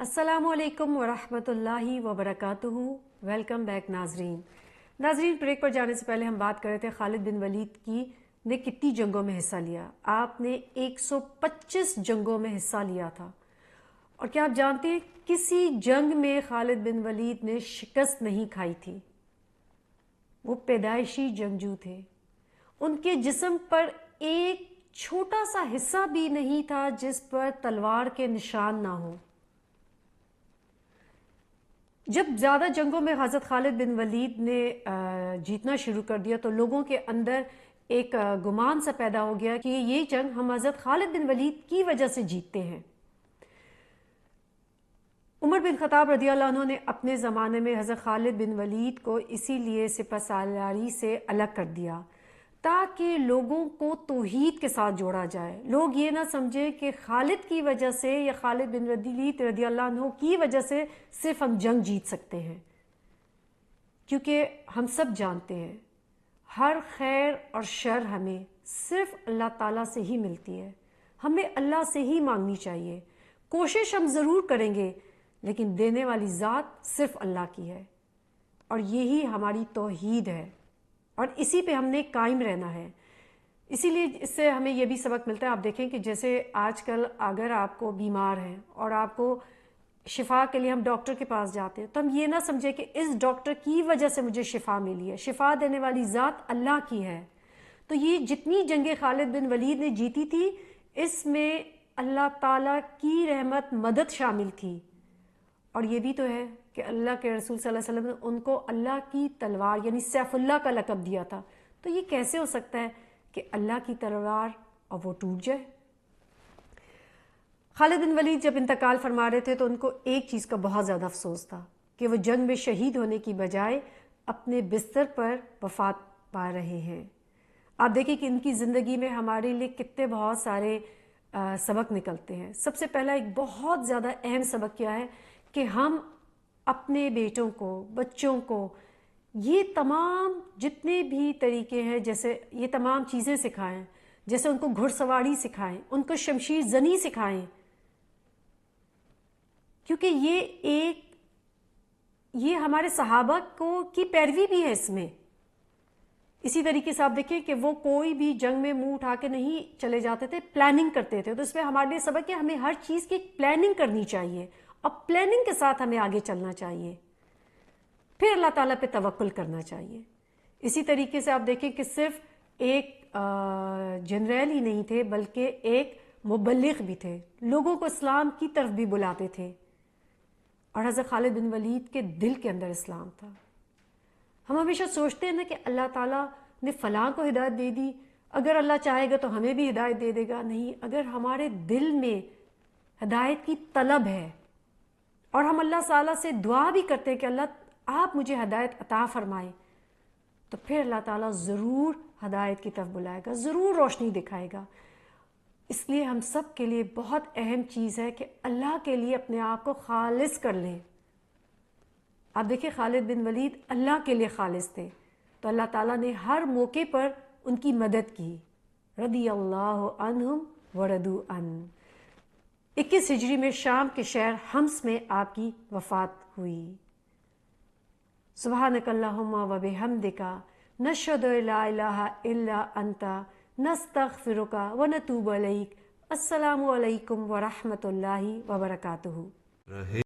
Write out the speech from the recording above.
السلام علیکم ورحمۃ اللہ وبرکاتہ۔ ویلکم بیک ناظرین، بریک پر جانے سے پہلے ہم بات کر رہے تھے خالد بن ولید نے کتنی جنگوں میں حصہ لیا۔ آپ نے 125 جنگوں میں حصہ لیا تھا، اور کیا آپ جانتے ہیں کسی جنگ میں خالد بن ولید نے شکست نہیں کھائی تھی۔ وہ پیدائشی جنگجو تھے، ان کے جسم پر ایک چھوٹا سا حصہ بھی نہیں تھا جس پر تلوار کے نشان نہ ہو۔ جب زیادہ جنگوں میں حضرت خالد بن ولید نے جیتنا شروع کر دیا تو لوگوں کے اندر ایک گمان سا پیدا ہو گیا کہ یہ جنگ ہم حضرت خالد بن ولید کی وجہ سے جیتتے ہیں۔ عمر بن خطاب رضی اللہ عنہ نے اپنے زمانے میں حضرت خالد بن ولید کو اسی لیے سپہ سالاری سے الگ کر دیا تاکہ لوگوں کو توحید کے ساتھ جوڑا جائے۔ لوگ یہ نہ سمجھے کہ خالد کی وجہ سے یا خالد بن ولید رضی اللہ عنہ کی وجہ سے صرف ہم جنگ جیت سکتے ہیں، کیونکہ ہم سب جانتے ہیں ہر خیر اور شر ہمیں صرف اللہ تعالیٰ سے ہی ملتی ہے۔ ہمیں اللہ سے ہی مانگنی چاہیے۔ کوشش ہم ضرور کریں گے، لیکن دینے والی ذات صرف اللہ کی ہے، اور یہی ہماری توحید ہے، اور اسی پہ ہم نے قائم رہنا ہے۔ اسی لیے اس سے ہمیں یہ بھی سبق ملتا ہے۔ آپ دیکھیں کہ جیسے آج کل اگر آپ کو بیمار ہیں اور آپ کو شفا کے لیے ہم ڈاکٹر کے پاس جاتے ہیں تو ہم یہ نہ سمجھے کہ اس ڈاکٹر کی وجہ سے مجھے شفا ملی ہے۔ شفا دینے والی ذات اللہ کی ہے۔ تو یہ جتنی جنگیں خالد بن ولید نے جیتی تھی، اس میں اللہ تعالیٰ کی رحمت مدد شامل تھی، اور یہ بھی تو ہے کہ اللہ کے رسول صلی اللہ علیہ وسلم نے ان کو اللہ کی تلوار یعنی سیف اللہ کا لقب دیا تھا۔ تو یہ کیسے ہو سکتا ہے کہ اللہ کی تلوار اور وہ ٹوٹ جائے؟ خالد بن ولید جب انتقال فرما رہے تھے تو ان کو ایک چیز کا بہت زیادہ افسوس تھا کہ وہ جنگ میں شہید ہونے کی بجائے اپنے بستر پر وفات پا رہے ہیں۔ آپ دیکھیں کہ ان کی زندگی میں ہمارے لیے کتنے بہت سارے سبق نکلتے ہیں۔ سب سے پہلا ایک بہت زیادہ اہم سبق کیا ہے کہ ہم اپنے بیٹوں کو، بچوں کو یہ تمام جتنے بھی طریقے ہیں، جیسے یہ تمام چیزیں سکھائیں، جیسے ان کو گھڑ سواری سکھائیں، ان کو شمشیر زنی سکھائیں، کیونکہ یہ ہمارے صحابہ کی پیروی بھی ہے اس میں۔ اسی طریقے سے آپ دیکھیں کہ وہ کوئی بھی جنگ میں منہ اٹھا کے نہیں چلے جاتے تھے، پلاننگ کرتے تھے۔ تو اس میں ہمارے لیے سبق ہے ہمیں ہر چیز کی پلاننگ کرنی چاہیے، اور پلاننگ کے ساتھ ہمیں آگے چلنا چاہیے، پھر اللہ تعالیٰ پہ توکل کرنا چاہیے۔ اسی طریقے سے آپ دیکھیں کہ صرف ایک جنرل ہی نہیں تھے بلکہ ایک مبلغ بھی تھے، لوگوں کو اسلام کی طرف بھی بلاتے تھے، اور حضرت خالد بن ولید کے دل کے اندر اسلام تھا۔ ہم ہمیشہ سوچتے ہیں نا کہ اللہ تعالیٰ نے فلاں کو ہدایت دے دی، اگر اللہ چاہے گا تو ہمیں بھی ہدایت دے دے گا۔ نہیں، اگر ہمارے دل میں ہدایت کی طلب ہے اور ہم اللہ تعالیٰ سے دعا بھی کرتے ہیں کہ اللہ آپ مجھے ہدایت عطا فرمائے، تو پھر اللہ تعالیٰ ضرور ہدایت کی طرف بلائے گا، ضرور روشنی دکھائے گا۔ اس لیے ہم سب کے لیے بہت اہم چیز ہے کہ اللہ کے لیے اپنے آپ کو خالص کر لیں۔ آپ دیکھیں خالد بن ولید اللہ کے لیے خالص تھے، تو اللہ تعالیٰ نے ہر موقع پر ان کی مدد کی۔ رضی اللہ عنہم ورضوا عنہ۔ 21 ہجری میں شام کے شہر حمص میں آپ کی وفات ہوئی۔ سبحانک اللہم و بحمدک نشہد ان لا الہ الا انت نستغفرک و نتوب الیک۔ السلام علیکم ورحمۃ اللہ وبرکاتہ۔